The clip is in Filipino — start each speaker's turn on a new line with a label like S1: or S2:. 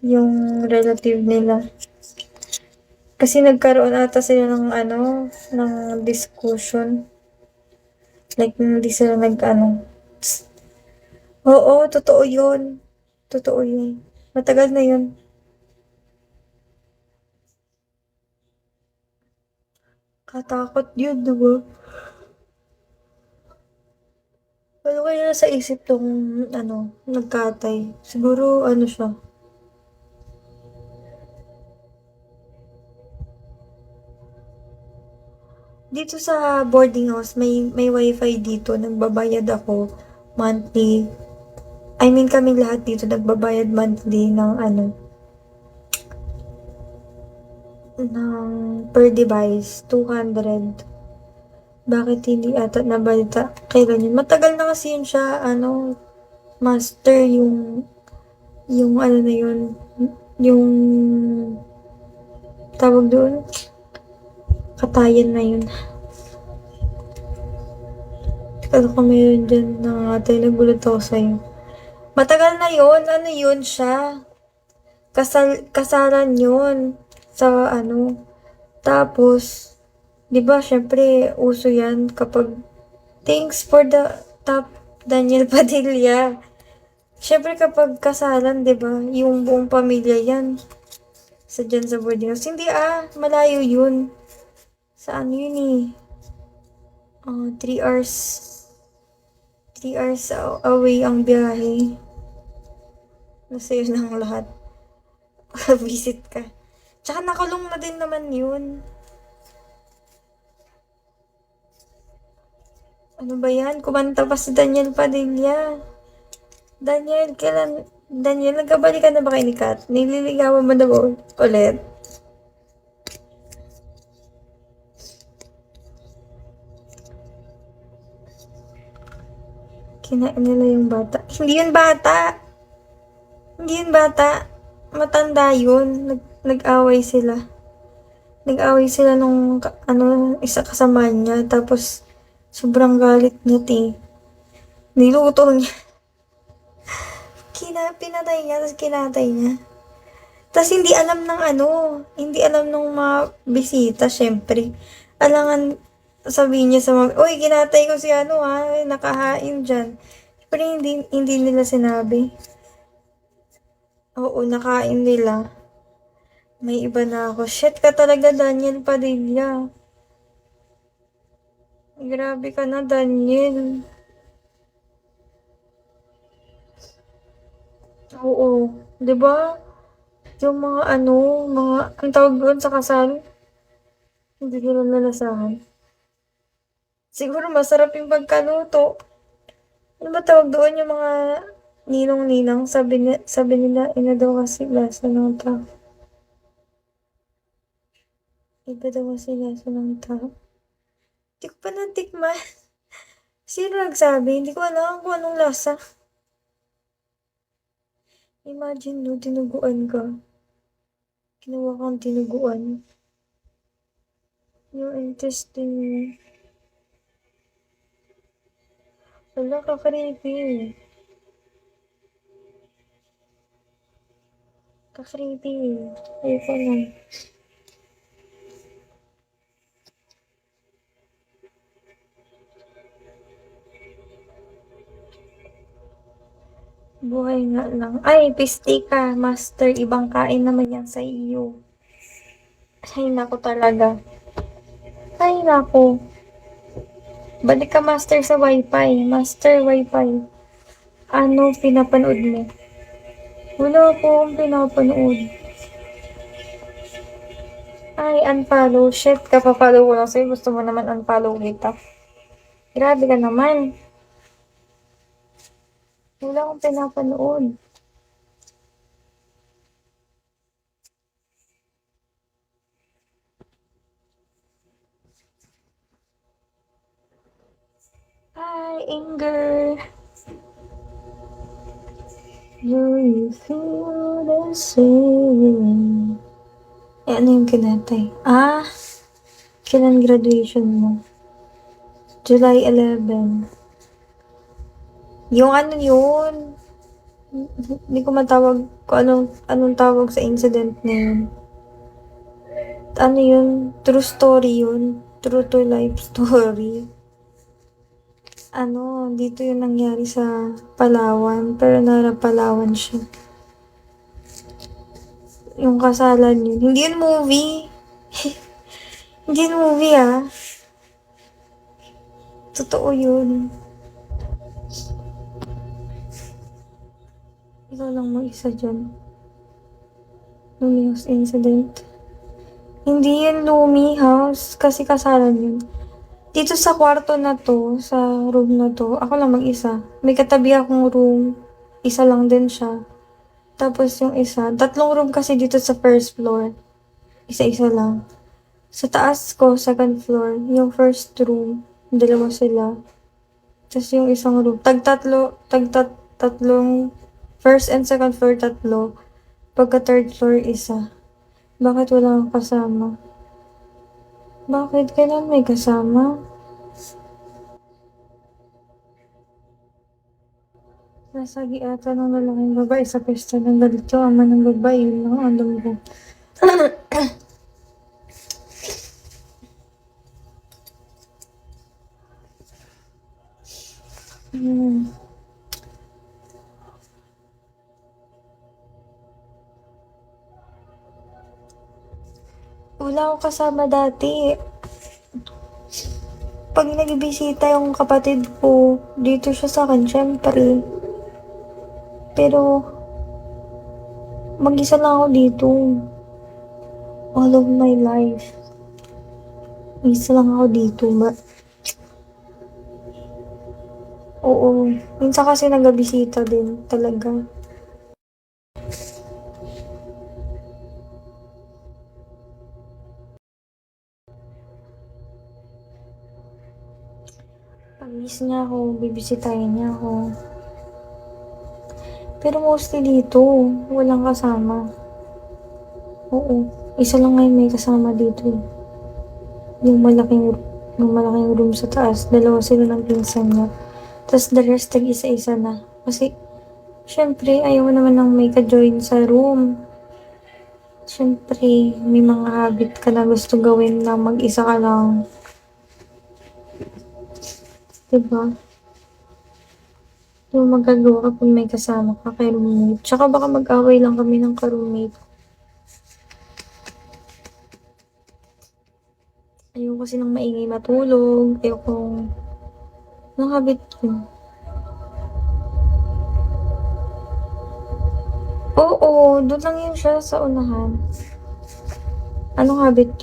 S1: yung relative nila. Kasi nagkaroon ata sila ng ng discussion. Like, hindi sila Oo, totoo yun. Totoo yun. Matagal na yun. Katakot yun, diba? Ano kaya nasa isip tong, nagkatay? Siguro, siya. Dito sa boarding house, may wifi dito. Nagbabayad ako monthly. I mean, kami lahat dito nagbabayad monthly ng per device, 200. Bakit hindi ata nabalita? Kailan yun? Matagal na kasi yun siya, master yung na yun, yung tawag doon, katayan na yun. Ano ko meron dyan na ate, nagulat ako sa'yo. Matagal na yun, ano yun siya? Kasalan yun sa tapos, di ba, syempre, uso yan kapag, thanks for the top, Daniel Padilla. Syempre kapag kasalan, di ba, yung buong pamilya yan, dyan sa boarding house. Hindi malayo yun. Sa yun eh. 3 hours. 3 hours away ang biyahe. Nasa yun ang lahat. Visit ka. Tsaka nakulong na din naman yun. Ano ba yan? Kumanta pa si Daniel Padilla. Daniel, nagkabalikan na ba kay ni Kat? Nililigawan mo na ba ulit? Kinain nila yung bata. Hindi yun bata. Hindi yun bata. Matanda yun. Nag-away sila. Nag-away sila nung, isa kasama niya. Tapos, sobrang galit niya, niluto niya. Pinatay niya, tapos kinatay niya. Tapos hindi alam nung mga bisita, syempre. Alangan sabihin niya sa mga, uy, kinatay ko si nakahain dyan. Pero hindi nila sinabi. Oo, nakain nila. May iba na ako. Shit ka talaga, Daniel Padilla. Grabe ka na, Daniel. Oo. 'Di ba? Yung mga ang tawag doon sa kasal, hindi nila nalasahan. Siguro masarap yung pagkaluto. Ano ba tawag doon yung mga ninong-ninang? Sabi nila, ina daw kasi lasa ng tao. Iba daw kasi lasa ng tao. Hindi ko pa natikman. Sino nagsabi? Hindi ko alam kung anong lasa. Imagine no, tinuguan ka. Ginawa kang tinuguan. Yung intestine mo. Wala, ka-creepy. Ka-creepy. Ayoko na. Buhay nga lang. Ay, piste ka, master. Ibang kain naman yan sa iyo. Ay, naku talaga. Ay, naku. Balik ka, master, sa wifi. Master, wifi. Ano pinapanood mo? Wala po akong pinapanood. Ay, unfollow. Shit, kapapollow ko lang sa'yo. Gusto mo naman unfollow kita. Grabe ka naman. Wala akong pinapanood. Hi, Inger. Do you feel the same? Ano yung kinatay? Kailan graduation mo? July 11. Yung ano yun? Hindi ko matawag kung anong tawag sa incident na yun. Ano yun, true story yun. True to life story. Ano, dito yung nangyari sa Palawan, pero nasa Palawan siya. Yung kasalan yun. Hindi yun movie. Hindi yun movie ah. Totoo yun. Ikaw lang mag-isa dyan. Lumi House incident. Hindi yun Lumi House, kasi kasalan yun. Dito sa kwarto na to, sa room na to, ako lang mag-isa. May katabi akong room, isa lang din siya. Tapos yung isa, tatlong room kasi dito sa first floor. Isa-isa lang. Sa taas ko, second floor, yung first room, dalawa sila. Tapos yung isang room, tatlong, first and second floor, tatlo. Pagka third floor, isa. Bakit wala kang kasama? Bakit? Kailan may kasama? Nasagi ata ng lalaking babae sa pesta ng galit yung ama ng babae. Yun lang, alam ko. Hmm. Wala akong kasama dati. Pag nagbibisita yung kapatid ko, dito siya sa akin, syempre. Pero, mag-isa lang ako dito. All of my life. Mag-isa lang ako dito. Oo. Minsan kasi nagbibisita din talaga. Pag-miss niya ako, bibisitahin niya ako. Pero mostly dito, walang kasama. Oo. Isa lang ngayon may kasama dito eh. Yung malaking room sa taas. Dalawa sila ng pinsan niya. Tapos the rest, tag-isa-isa na. Kasi, syempre, ayaw mo naman nang may ka-join sa room. Syempre, may mga habit ka na gusto gawin na mag-isa ka lang. Diba? Yung magagawa kapag may kasama ka kay roommate. Tsaka baka mag-away lang kami ng ka-roommate. Ayoko kasi ng maingay matulog. Ayoko ng habit ko. Oo, doon lang yun siya sa unahan. Anong habit